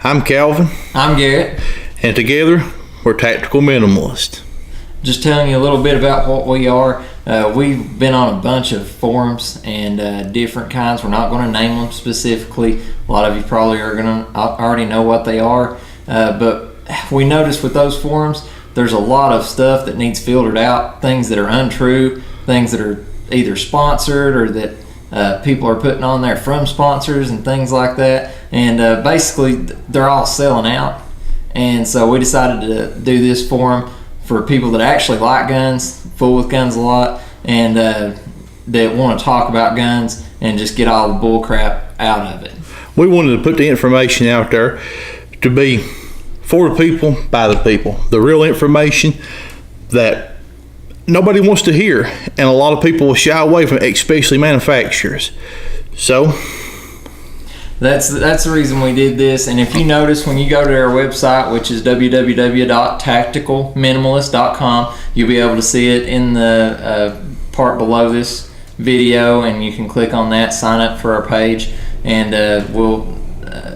I'm Calvin. I'm Garrett. And together, we're Tactical Minimalist. Just telling you a little bit about what we are. We've been on a bunch of forums and different kinds. We're not going to name them specifically. A lot of you probably are going to already know what they are. But we noticed with those forums, there's a lot of stuff that needs filtered out, things that are untrue, things that are either sponsored or that people are putting on there from sponsors and things like that. And basically, they're all selling out. And so we decided to do this forum for people that actually like guns, fool with guns a lot, and that want to talk about guns and just get all the bull crap out of it. We wanted to put the information out there to be for the people, by the people. The real information that nobody wants to hear, and a lot of people will shy away from it, especially manufacturers. So that's the reason we did this. And if you notice, when you go to our website, which is www.tacticalminimalist.com, you'll be able to see it in the part below this video, and you can click on that, sign up for our page, and we'll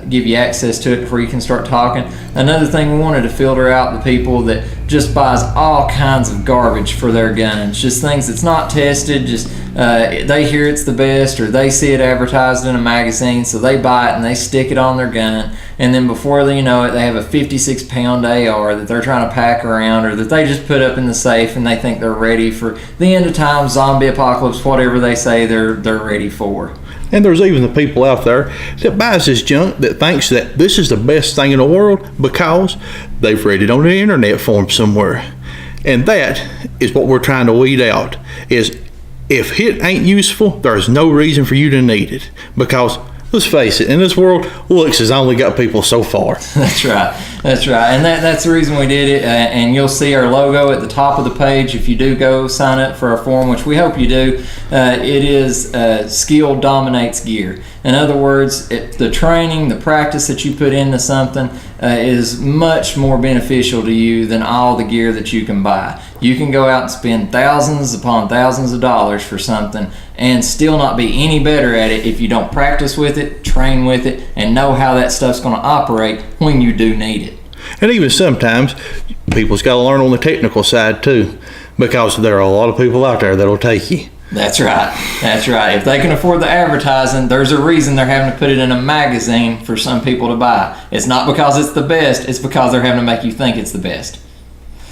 give you access to it before you can start talking. Another thing, we wanted to filter out the people that just buys all kinds of garbage for their guns, just things that's not tested, just they hear it's the best, or they see it advertised in a magazine, so they buy it and they stick it on their gun, and then before you know it, they have a 56-pound AR that they're trying to pack around, or that they just put up in the safe, and they think they're ready for the end of time, zombie apocalypse, whatever they say they're ready for. And there's even the people out there that buys this junk that thinks that this is the best thing in the world because they've read it on the internet form somewhere. And that is what we're trying to weed out, is if it ain't useful, there's no reason for you to need it. Because let's face it, in this world, looks has only got people so far. That's right. And that's the reason we did it. And you'll see our logo at the top of the page if you do go sign up for our forum, which we hope you do. It is skill dominates gear. In other words, the training, the practice that you put into something is much more beneficial to you than all the gear that you can buy. You can go out and spend thousands upon thousands of dollars for something and still not be any better at it if you don't practice with it, train with it, and know how that stuff's going to operate when you do need it. And even sometimes, people's got to learn on the technical side too, because there are a lot of people out there that'll take you. That's right. If they can afford the advertising, there's a reason they're having to put it in a magazine for some people to buy. It's not because it's the best, it's because they're having to make you think it's the best.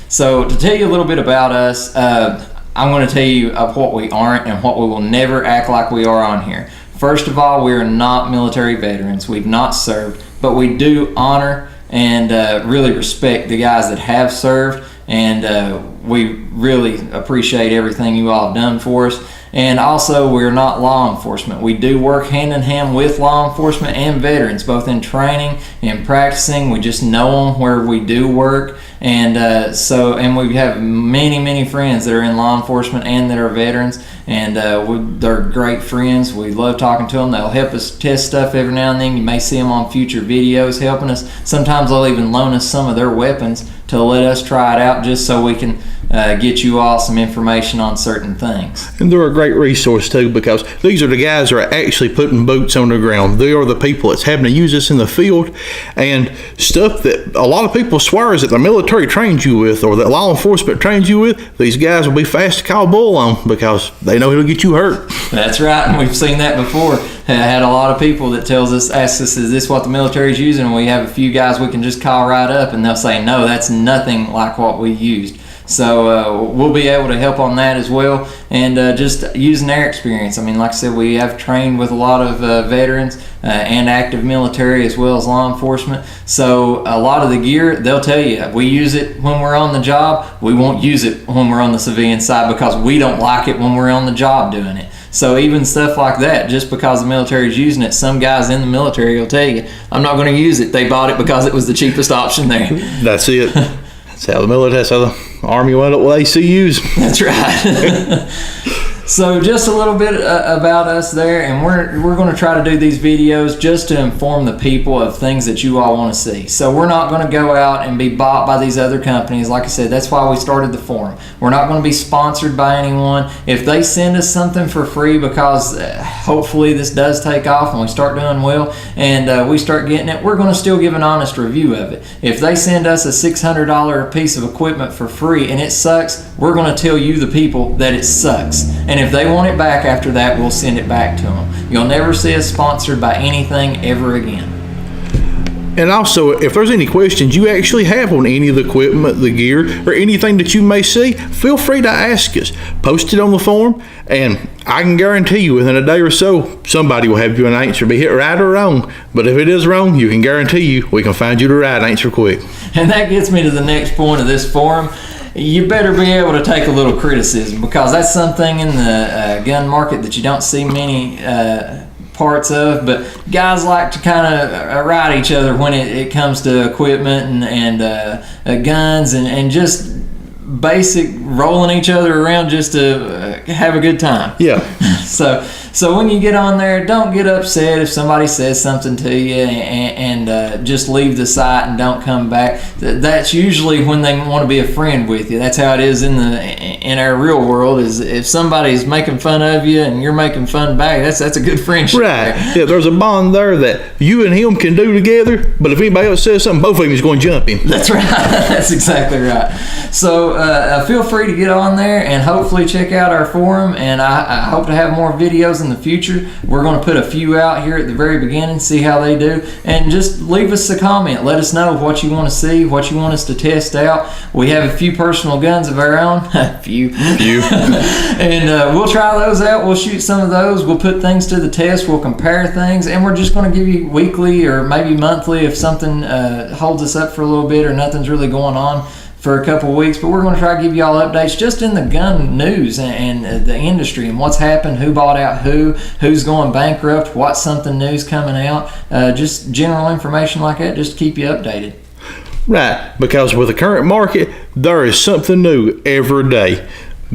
So to tell you a little bit about us, I'm going to tell you of what we aren't and what we will never act like we are on here. First of all, we are not military veterans. We've not served, but we do honor and really respect the guys that have served, and we really appreciate everything you all have done for us. And also, we're not law enforcement. We do work hand in hand with law enforcement and veterans, both in training and practicing. We just know them where we do work. And and we have many friends that are in law enforcement and that are veterans, and they're great friends. We love talking to them. They'll help us test stuff every now and then. You may see them on future videos helping us. Sometimes they'll even loan us some of their weapons to let us try it out, just so we can get you all some information on certain things. And they're a great resource too, because these are the guys that are actually putting boots on the ground. They are the people that's having to use this in the field, and stuff that a lot of people swear is that the military trains you with or that law enforcement trains you with. These guys will be fast to call bull on because they know it'll get you hurt. That's right, and we've seen that before. I had a lot of people that ask us, is this what the military's using? And we have a few guys we can just call right up, and they'll say, no, that's nothing like what we used. So we'll be able to help on that as well, and just using their experience. I mean, like I said, we have trained with a lot of veterans and active military as well as law enforcement. So a lot of the gear, they'll tell you, we use it when we're on the job. We won't use it when we're on the civilian side because we don't like it when we're on the job doing it. So even stuff like that, just because the military is using it, some guys in the military will tell you, I'm not going to use it. They bought it because it was the cheapest option there. That's it. That's how the military, that's how the Army went up with ACUs. That's right. So just a little bit about us there, and we're going to try to do these videos just to inform the people of things that you all want to see. So we're not going to go out and be bought by these other companies. Like I said, that's why we started the forum. We're not going to be sponsored by anyone. If they send us something for free, because hopefully this does take off and we start doing well and we start getting it, we're going to still give an honest review of it. If they send us a $600 piece of equipment for free and it sucks, we're going to tell you, the people, that it sucks. And if they want it back after that, we'll send it back to them. You'll never see us sponsored by anything ever again. And also, if there's any questions you actually have on any of the equipment, the gear, or anything that you may see, feel free to ask us. Post it on the forum, and I can guarantee you within a day or so, somebody will have you an answer, be it right or wrong. But if it is wrong, you can guarantee you we can find you the right answer quick. And that gets me to the next point of this forum. You better be able to take a little criticism, because that's something in the gun market that you don't see many parts of, but guys like to kind of ride each other when it comes to equipment and guns and just basic rolling each other around just to have a good time. Yeah. So when you get on there, don't get upset if somebody says something to you and just leave the site and don't come back. That's usually when they want to be a friend with you. That's how it is in our real world. Is if somebody's making fun of you and you're making fun back, that's a good friendship. Right. There. Yeah, there's a bond there that you and him can do together, but if anybody else says something, both of them is going to jump him. That's right. That's exactly right. So feel free to get on there and hopefully check out our forum, and I hope to have more videos in the future. We're going to put a few out here at the very beginning, see how they do, and just leave us a comment. Let us know what you want to see, what you want us to test out. We have a few personal guns of our own. a few. And we'll try those out. We'll shoot some of those. We'll put things to the test. We'll compare things, and we're just going to give you weekly or maybe monthly if something holds us up for a little bit or nothing's really going on for a couple of weeks. But we're going to try to give you all updates just in the gun news and the industry and what's happened, who bought out who's going bankrupt, what's something new's coming out, just general information like that, just to keep you updated. Right, because with the current market, there is something new every day.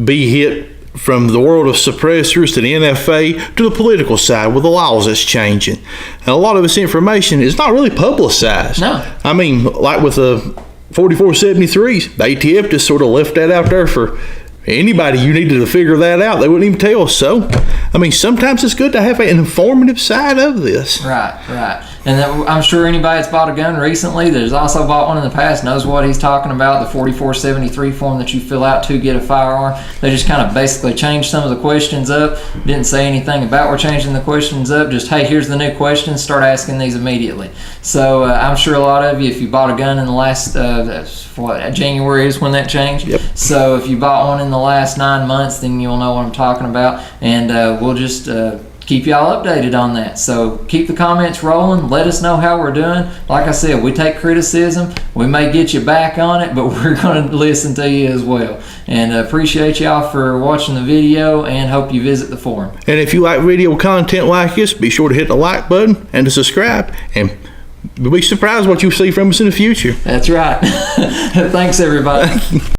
Be it from the world of suppressors to the NFA to the political side with the laws that's changing. And a lot of this information is not really publicized. No. I mean, like with the 4473s, the ATF just sort of left that out there for anybody you needed to figure that out. They wouldn't even tell us. So, I mean, sometimes it's good to have an informative side of this. Right. And I'm sure anybody that's bought a gun recently, that's also bought one in the past, knows what he's talking about. The 4473 form that you fill out to get a firearm. They just kind of basically changed some of the questions up. Didn't say anything about we're changing the questions up. Just, hey, here's the new questions. Start asking these immediately. So I'm sure a lot of you, if you bought a gun in the last, January is when that changed. Yep. So if you bought one in the last 9 months, then you'll know what I'm talking about. And we'll just keep y'all updated on that. So keep the comments rolling. Let us know how we're doing. Like I said, we take criticism. We may get you back on it, but we're going to listen to you as well. And appreciate y'all for watching the video and hope you visit the forum. And if you like video content like this, be sure to hit the like button and to subscribe. And you'll be surprised what you see from us in the future. That's right. Thanks, everybody.